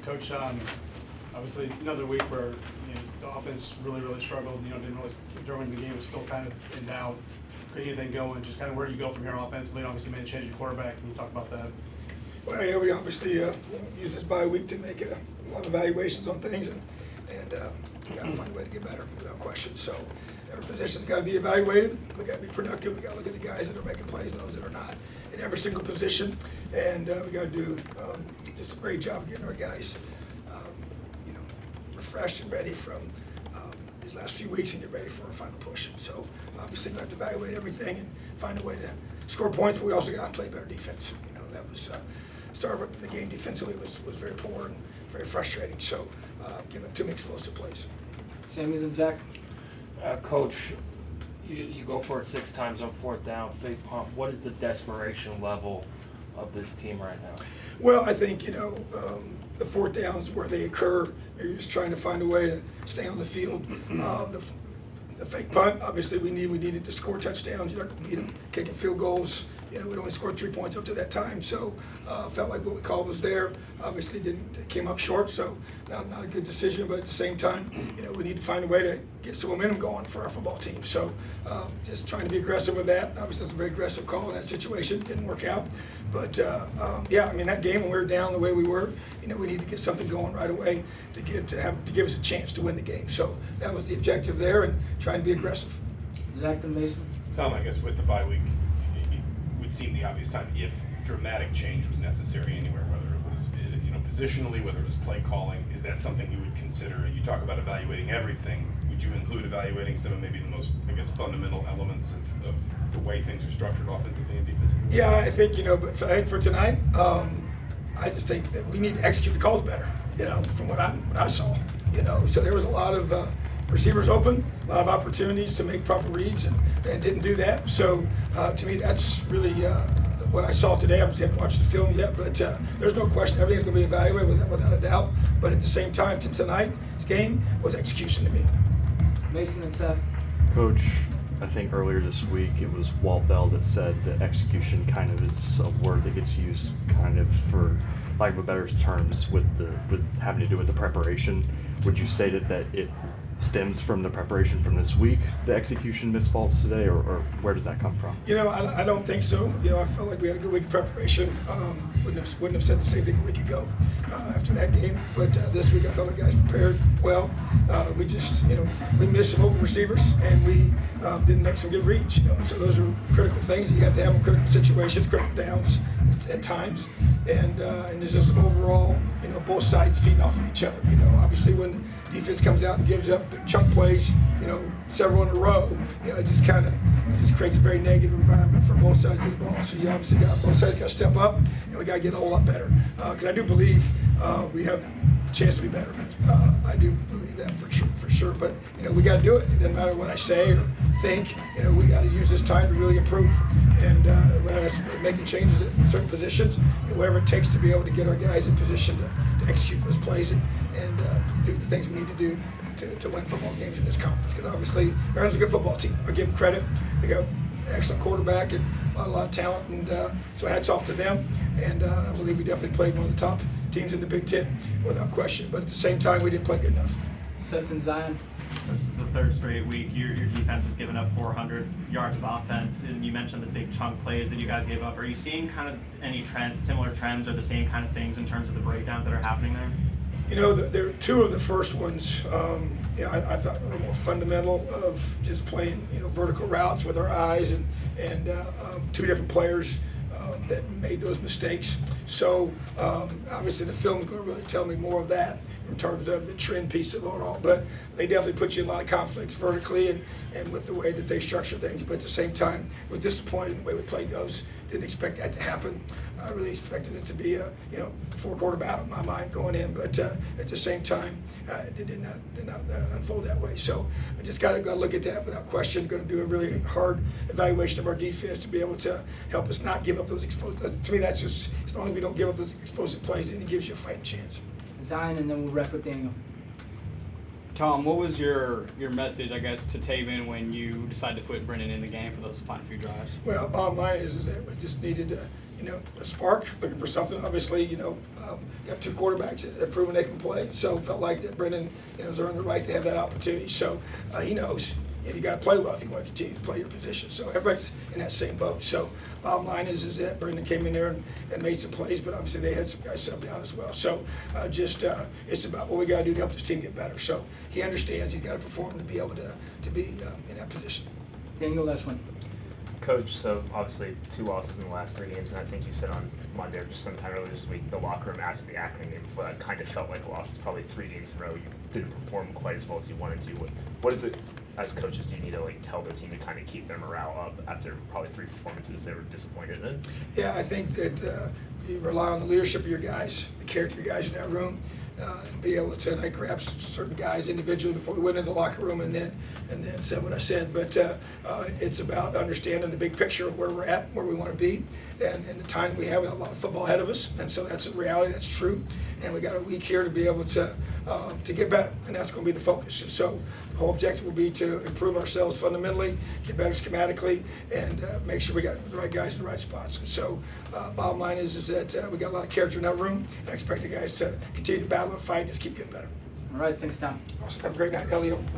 Coach, obviously another week where the offense really struggled. Didn't really during the game was still kind of in doubt. Couldn't get anything going. Just kind of where do you go from here offensively? Obviously, made a change in quarterback. Can you talk about that? Well, yeah, we obviously use this bye week to make a lot of evaluations on things, and we got to find a way to get better without question. So every position's got to be evaluated. We got to be productive. We got to look at the guys that are making plays and those that are not in every single position, and we got to do just a great job getting our guys, refreshed and ready from these last few weeks and get ready for a final push. So obviously we have to evaluate everything and find a way to score points, but we also got to play better defense. That was start of the game defensively was very poor and very frustrating. So giving too many explosive plays. Sammy, then Zach. Coach, you go for it 6 times on 4th down, fake punt. What is the desperation level of this team right now? Well, I think the 4th downs where they occur, you're just trying to find a way to stay on the field. The fake punt, obviously we needed to score touchdowns. You're not going to beat them kicking field goals. We'd only scored 3 points up to that time, so felt like what we called was there. Obviously came up short, so not a good decision. But at the same time, we need to find a way to get some momentum going for our football team. So just trying to be aggressive with that. Obviously, it's a very aggressive call in that situation. Didn't work out, but that game when we were down the way we were, we need to get something going right away to give us a chance to win the game. So that was the objective there, and trying to be aggressive. Zach and Mason. Tom, I guess with the bye week, would seem the obvious time if dramatic change was necessary anywhere, whether it was positionally, whether it was play calling. Is that something you would consider? You talk about evaluating everything. Would you include evaluating some of maybe the most, fundamental elements of the way things are structured offensively and defensively? Yeah, I think but I think for tonight, I just think that we need to execute the calls better. From what I saw, so there was a lot of receivers open, a lot of opportunities to make proper reads, and didn't do that. So to me, that's really what I saw today. I haven't watched the film yet, but there's no question everything's going to be evaluated without a doubt. But at the same time, tonight's game was execution to me. Mason and Seth. Coach, I think earlier this week it was Walt Bell that said that execution kind of is a word that gets used kind of for lack of a better terms with having to do with the preparation. Would you say that it stems from the preparation from this week, the execution misfalls today, or where does that come from? I don't think so. I felt like we had a good week of preparation. Wouldn't have said the same thing a week ago after that game. But this week I felt like guys prepared well. We just, we missed some open receivers and we didn't make some good reads. And so those are critical things. You have to have in critical situations, critical downs at times. And there's just overall, both sides feeding off of each other. Obviously when defense comes out and gives up chunk plays, several in a row, it just creates a very negative environment for both sides of the ball. So you obviously both sides got to step up, and we got to get a whole lot better. Because I do believe we have a chance to be better. I do believe that for sure. But we got to do it. It doesn't matter what I say or think. We got to use this time to really improve. And whether it's making changes at certain positions, whatever it takes to be able to get our guys in position to execute those plays and do the things we need to do to win football games in this conference. Because obviously, Maryland's a good football team. I give them credit. They got an excellent quarterback and a lot of talent, and so hats off to them. And I believe we definitely played one of the top teams in the Big Ten, without question. But at the same time, we didn't play good enough. Seth and Zion. This is the 3rd straight week. Your defense has given up 400 yards of offense, and you mentioned the big chunk plays that you guys gave up. Are you seeing kind of any similar trends, or the same kind of things in terms of the breakdowns that are happening there? There are 2 of the first ones. I thought were more fundamental of just playing, vertical routes with our eyes, and 2 different players that made those mistakes. So obviously the film is going to really tell me more of that in terms of the trend piece of it all. But they definitely put you in a lot of conflicts vertically and with the way that they structure things. But at the same time, was disappointed in the way we played those. Didn't expect that to happen. I really expected it to be a 4-quarter battle in my mind going in. But at the same time, it did not unfold that way. So I just got to look at that without question. Going to do a really hard evaluation of our defense to be able to help us not give up those explosive. To me, that's just as long as we don't give up those explosive plays, then it gives you a fighting chance. Zion, and then we'll wrap with Daniel. Tom, what was your message, I guess, to Taven when you decided to put Brennan in the game for those final few drives? Well, bottom line is that we just needed to, a spark, looking for something. Obviously, got two quarterbacks that have proven they can play. So felt like that Brendan, has earned the right to have that opportunity. So he knows you got to play well if you want to continue to play your position. So everybody's in that same boat. So bottom line is that Brendan came in there and made some plays, but obviously they had some guys sub down as well. So it's about what we got to do to help this team get better. So he understands he's got to perform to be able to be in that position. Daniel, last one. Coach, so obviously 2 losses in the last 3 games, and I think you said on Monday or just sometime earlier this week, the locker room after the Akron game, but kind of felt like a loss. It's probably 3 games in a row. You didn't perform quite as well as you wanted to. What is it, as coaches, do you need to tell the team to kind of keep their morale up after probably 3 performances they were disappointed in? Yeah, I think that you rely on the leadership of your guys, the character of your guys in that room, and be able to grab certain guys individually before we went into the locker room and then said what I said. But it's about understanding the big picture of where we're at, where we want to be, and the time we have. We have a lot of football ahead of us, and so that's a reality. That's true. And we got a week here to be able to get better, and that's going to be the focus. And so the whole objective will be to improve ourselves fundamentally, get better schematically, and make sure we got the right guys in the right spots. And so bottom line is that we got a lot of character in that room, and I expect the guys to continue to battle and fight and just keep getting better. All right, thanks, Tom. Awesome. Have a great night, Elio.